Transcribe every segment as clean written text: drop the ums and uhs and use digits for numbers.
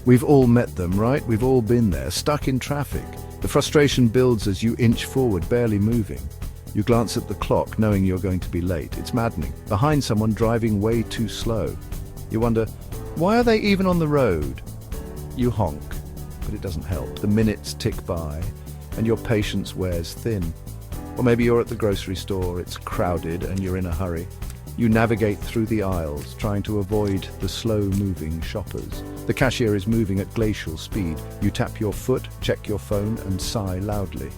We've all met them, right? We've all been there, stuck in traffic. The frustration builds as you inch forward, barely moving. You glance at the clock, knowing you're going to be late. It's maddening. Behind someone driving way too slow. You wonder, why are they even on the road? You honk, but it doesn't help. The minutes tick by, and your patience wears thin. Or maybe you're at the grocery store, it's crowded and you're in a hurry. You navigate through the aisles, trying to avoid the slow-moving shoppers. The cashier is moving at glacial speed. You tap your foot, check your phone, and sigh loudly.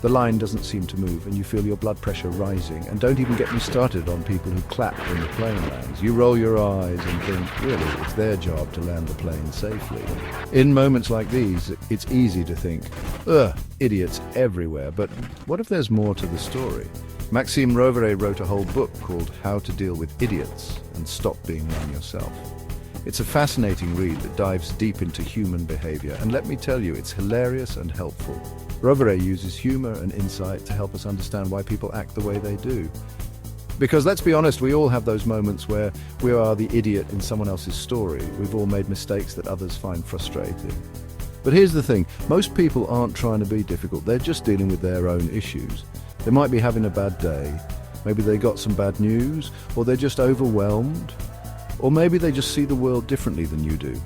The line doesn't seem to move, and you feel your blood pressure rising. And don't even get me started on people who clap when the plane lands. You roll your eyes and think, really, it's their job to land the plane safely. In moments like these, it's easy to think, ugh, idiots everywhere. But what if there's more to the story? Maxime Rovere wrote a whole book called How to Deal with Idiots and Stop Being One Yourself. It's a fascinating read that dives deep into human behavior, and let me tell you, it's hilarious and helpful. Rovere uses humor and insight to help us understand why people act the way they do. Because let's be honest, we all have those moments where we are the idiot in someone else's story. We've all made mistakes that others find frustrating. But here's the thing, most people aren't trying to be difficult, they're just dealing with their own issues. They might be having a bad day, maybe they got some bad news, or they're just overwhelmed. Or maybe they just see the world differently than you do.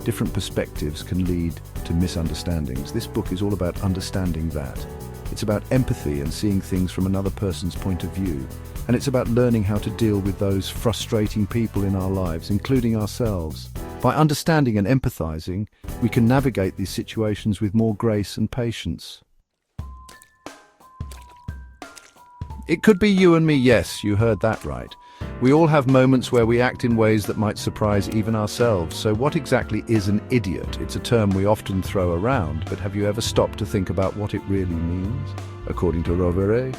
Different perspectives can lead to misunderstandings. This book is all about understanding that. It's about empathy and seeing things from another person's point of view. And it's about learning how to deal with those frustrating people in our lives, including ourselves. By understanding and empathizing, we can navigate these situations with more grace and patience. It could be you and me, yes, you heard that right. We all have moments where we act in ways that might surprise even ourselves. So what exactly is an idiot? It's a term we often throw around, but have you ever stopped to think about what it really means? According to Rovere,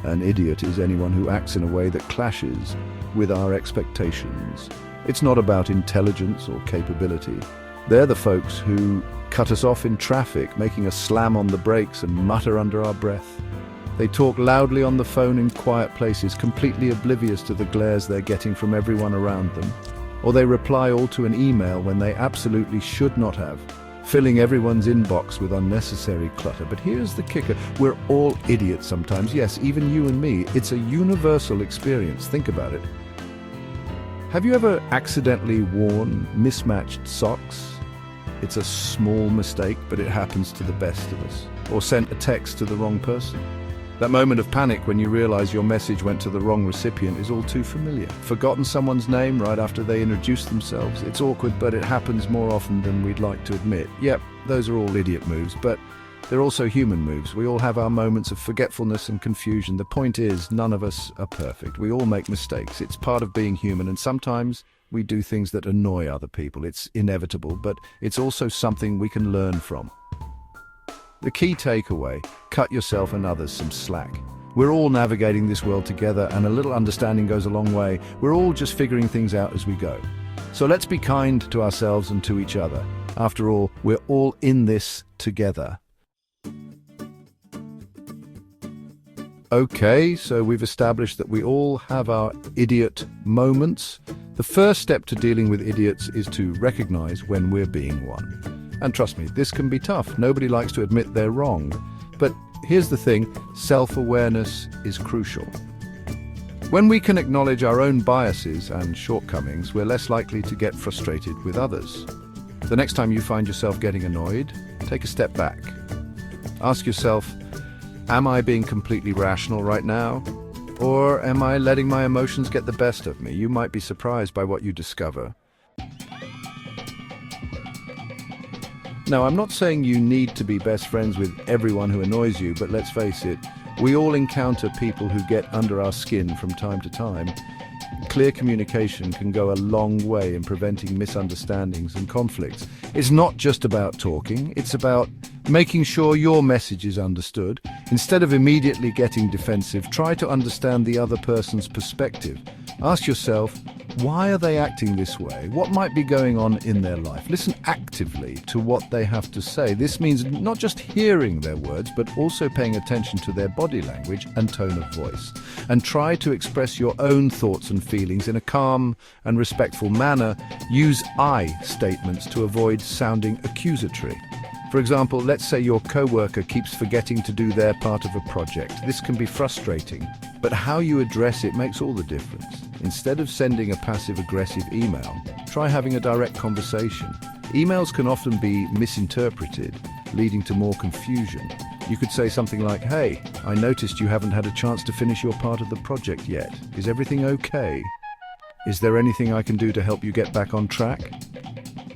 an idiot is anyone who acts in a way that clashes with our expectations. It's not about intelligence or capability. They're the folks who cut us off in traffic, making us slam on the brakes and mutter under our breath. They talk loudly on the phone in quiet places, completely oblivious to the glares they're getting from everyone around them. Or they reply all to an email when they absolutely should not have, filling everyone's inbox with unnecessary clutter. But here's the kicker, we're all idiots sometimes, yes, even you and me. It's a universal experience, think about it. Have you ever accidentally worn mismatched socks? It's a small mistake, but it happens to the best of us. Or sent a text to the wrong person. That moment of panic when you realize your message went to the wrong recipient is all too familiar. Forgotten someone's name right after they introduced themselves. It's awkward, but it happens more often than we'd like to admit. Yep, those are all idiot moves, but they're also human moves. We all have our moments of forgetfulness and confusion. The point is, none of us are perfect. We all make mistakes. It's part of being human, and sometimes we do things that annoy other people. It's inevitable, but it's also something we can learn from. The key takeaway, cut yourself and others some slack. We're all navigating this world together, and a little understanding goes a long way. We're all just figuring things out as we go. So let's be kind to ourselves and to each other. After all, we're all in this together. Okay, so we've established that we all have our idiot moments. The first step to dealing with idiots is to recognize when we're being one. And trust me, this can be tough. Nobody likes to admit they're wrong. But here's the thing, self-awareness is crucial. When we can acknowledge our own biases and shortcomings, we're less likely to get frustrated with others. The next time you find yourself getting annoyed, take a step back. Ask yourself, am I being completely rational right now? Or am I letting my emotions get the best of me? You might be surprised by what you discover. Now, I'm not saying you need to be best friends with everyone who annoys you, but let's face it, we all encounter people who get under our skin from time to time. Clear communication can go a long way in preventing misunderstandings and conflicts. It's not just about talking, it's about making sure your message is understood. Instead of immediately getting defensive, try to understand the other person's perspective. Ask yourself, Why are they acting this way? What might be going on in their life? Listen actively to what they have to say. This means not just hearing their words, but also paying attention to their body language and tone of voice. And try to express your own thoughts and feelings in a calm and respectful manner. Use I statements to avoid sounding accusatory. For example, let's say your coworker keeps forgetting to do their part of a project. This can be frustrating, but how you address it makes all the difference. Instead of sending a passive-aggressive email, try having a direct conversation. Emails can often be misinterpreted, leading to more confusion. You could say something like, "Hey, I noticed you haven't had a chance to finish your part of the project yet. Is everything okay? Is there anything I can do to help you get back on track?"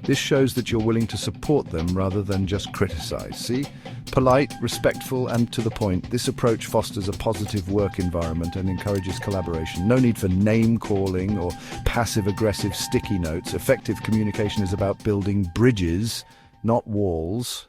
This shows that you're willing to support them rather than just criticize. See? Polite, respectful, and to the point. This approach fosters a positive work environment and encourages collaboration. No need for name-calling or passive-aggressive sticky notes. Effective communication is about building bridges, not walls.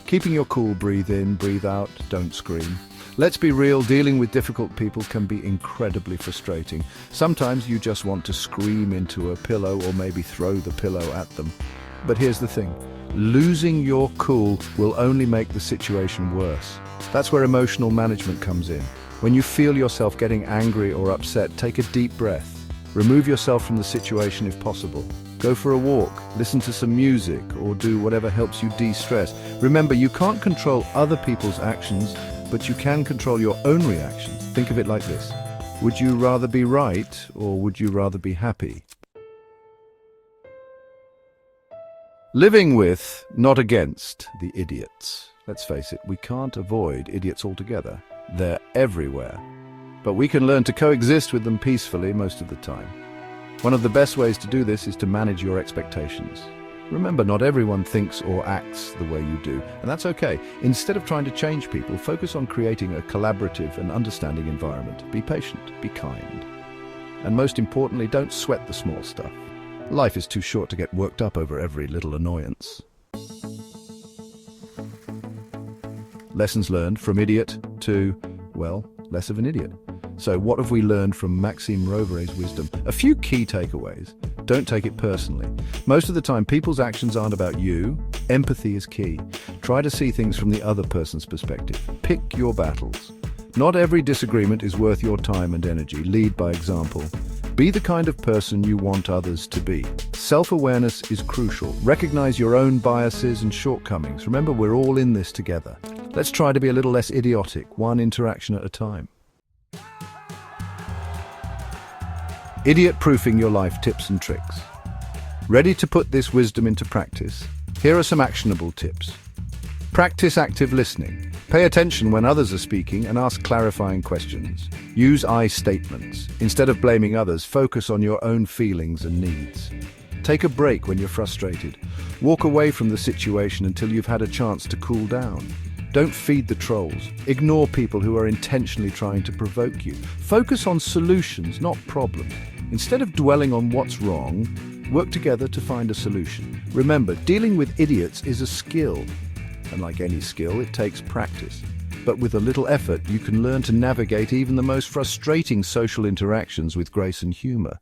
Keeping your cool, breathe in, breathe out, don't scream. Let's be real, dealing with difficult people can be incredibly frustrating. Sometimes you just want to scream into a pillow or maybe throw the pillow at them. But here's the thing, losing your cool will only make the situation worse. That's where emotional management comes in. When you feel yourself getting angry or upset, take a deep breath. Remove yourself from the situation if possible. Go for a walk, listen to some music, or do whatever helps you de-stress. Remember, you can't control other people's actions, but you can control your own reactions. Think of it like this. Would you rather be right, or would you rather be happy? Living with, not against, the idiots. Let's face it, we can't avoid idiots altogether. They're everywhere. But we can learn to coexist with them peacefully most of the time. One of the best ways to do this is to manage your expectations. Remember, not everyone thinks or acts the way you do, and that's okay. Instead of trying to change people, focus on creating a collaborative and understanding environment. Be patient, be kind. And most importantly, don't sweat the small stuff. Life is too short to get worked up over every little annoyance. Lessons learned from idiot to, well, less of an idiot. So what have we learned from Maxime Rovere's wisdom? A few key takeaways. Don't take it personally. Most of the time, people's actions aren't about you. Empathy is key. Try to see things from the other person's perspective. Pick your battles. Not every disagreement is worth your time and energy. Lead by example. Be the kind of person you want others to be. Self-awareness is crucial. Recognize your own biases and shortcomings. Remember, we're all in this together. Let's try to be a little less idiotic, one interaction at a time. Idiot-proofing your life tips and tricks. Ready to put this wisdom into practice? Here are some actionable tips. Practice active listening. Pay attention when others are speaking and ask clarifying questions. Use I statements. Instead of blaming others, focus on your own feelings and needs. Take a break when you're frustrated. Walk away from the situation until you've had a chance to cool down. Don't feed the trolls. Ignore people who are intentionally trying to provoke you. Focus on solutions, not problems. Instead of dwelling on what's wrong, work together to find a solution. Remember, dealing with idiots is a skill. And like any skill, it takes practice. But with a little effort, you can learn to navigate even the most frustrating social interactions with grace and humor.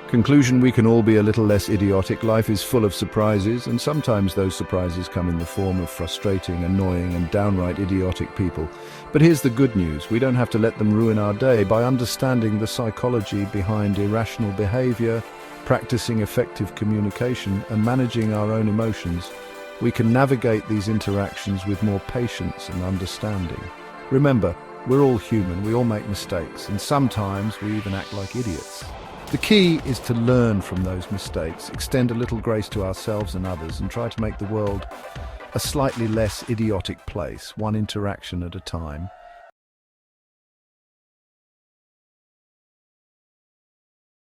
Conclusion, we can all be a little less idiotic. Life is full of surprises, and sometimes those surprises come in the form of frustrating, annoying, and downright idiotic people. But here's the good news. We don't have to let them ruin our day. By understanding the psychology behind irrational behavior, practicing effective communication, and managing our own emotions, we can navigate these interactions with more patience and understanding. Remember, we're all human, we all make mistakes, and sometimes we even act like idiots. The key is to learn from those mistakes, extend a little grace to ourselves and others, and try to make the world a slightly less idiotic place, one interaction at a time.